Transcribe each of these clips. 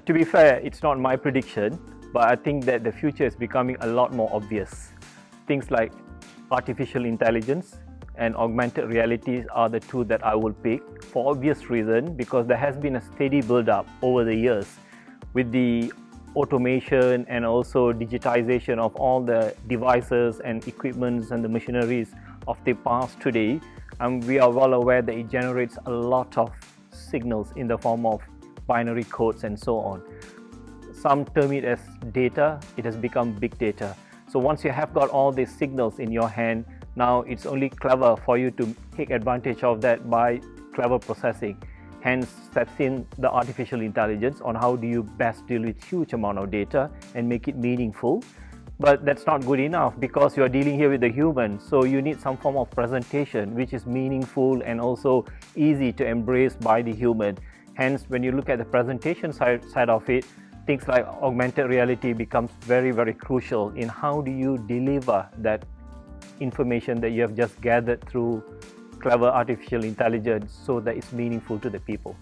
To be fair, it's not my prediction, but I think that the future is becoming a lot more obvious. Things like artificial intelligence and augmented reality are the two that I will pick for obvious reason, because there has been a steady build-up over the years with the automation and also digitization of all the devices and equipments and the machineries of the past today. We are well aware that it generates a lot of signals in the form of binary codes and so on. Some term it as data. It has become big data. So once you have got all these signals in your hand, now it's only clever for you to take advantage of that by clever processing. Hence steps in the artificial intelligence on how do you best deal with huge amount of data and make it meaningful. But that's not good enough, because you're dealing here with the human, so you need some form of presentation which is meaningful and also easy to embrace by the human. Hence, when you look at the presentation side of it, things like augmented reality becomes very, very crucial in how do you deliver that information that you have just gathered through clever artificial intelligence so that it's meaningful to the people.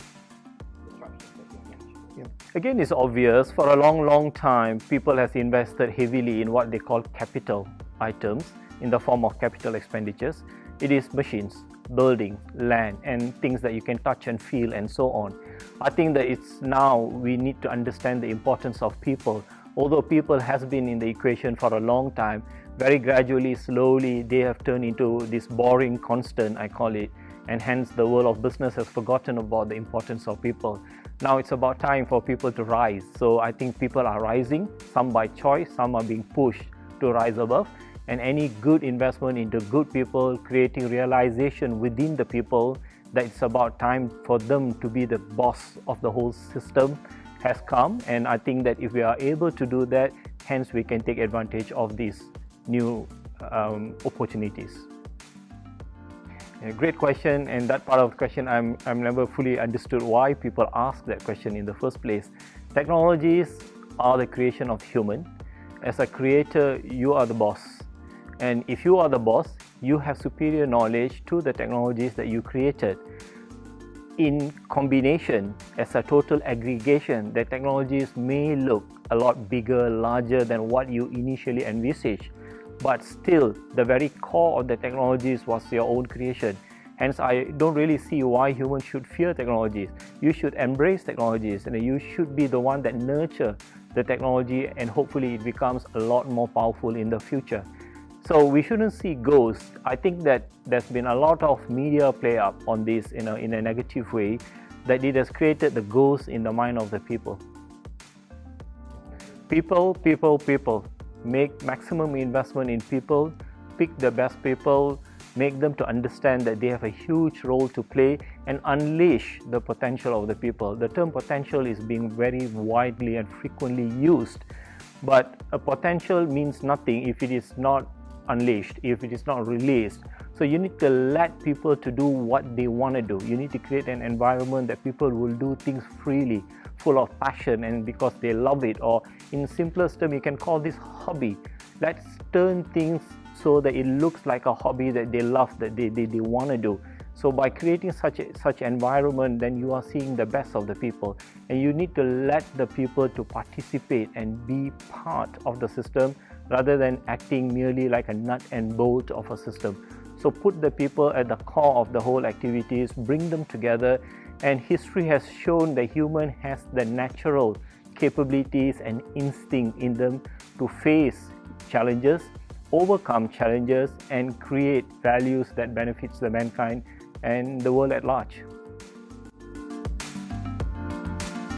Yeah. Again, it's obvious. For a long time, people have invested heavily in what they call capital items in the form of capital expenditures. It is machines, building, land, and things that you can touch and feel and so on. I think that it's now we need to understand the importance of people. Although people has been in the equation for a long time, very gradually, slowly, they have turned into this boring constant, I call it, and hence the world of business has forgotten about the importance of people. Now it's about time for people to rise. So I think people are rising, some by choice, some are being pushed to rise above. And any good investment into good people, creating realization within the people that it's about time for them to be the boss of the whole system has come. And I think that if we are able to do that, hence we can take advantage of these new opportunities. A great question, and that part of the question I'm never fully understood why people ask that question in the first place. Technologies are the creation of human. As a creator, you are the boss. And if you are the boss, you have superior knowledge to the technologies that you created. In combination, as a total aggregation, the technologies may look a lot bigger, larger than what you initially envisaged. But still, the very core of the technologies was your own creation. Hence, I don't really see why humans should fear technologies. You should embrace technologies, and you should be the one that nurture the technology, and hopefully it becomes a lot more powerful in the future. So we shouldn't see ghosts. I think that there's been a lot of media play up on this in a negative way, that it has created the ghost in the mind of the people. People. Make maximum investment in people, pick the best people, make them to understand that they have a huge role to play, and unleash the potential of the people. The term potential is being very widely and frequently used, but a potential means nothing if it is not unleashed, if it is not released. So you need to let people to do what they want to do. You need to create an environment that people will do things freely, full of passion, and because they love it, or in simplest term, you can call this hobby. Let's turn things so that it looks like a hobby that they love, that they want to do. So by creating such environment, then you are seeing the best of the people, and you need to let the people to participate and be part of the system rather than acting merely like a nut and bolt of a system. So put the people at the core of the whole activities, bring them together, and history has shown the human has the natural capabilities and instinct in them to face challenges, overcome challenges, and create values that benefits the mankind and the world at large.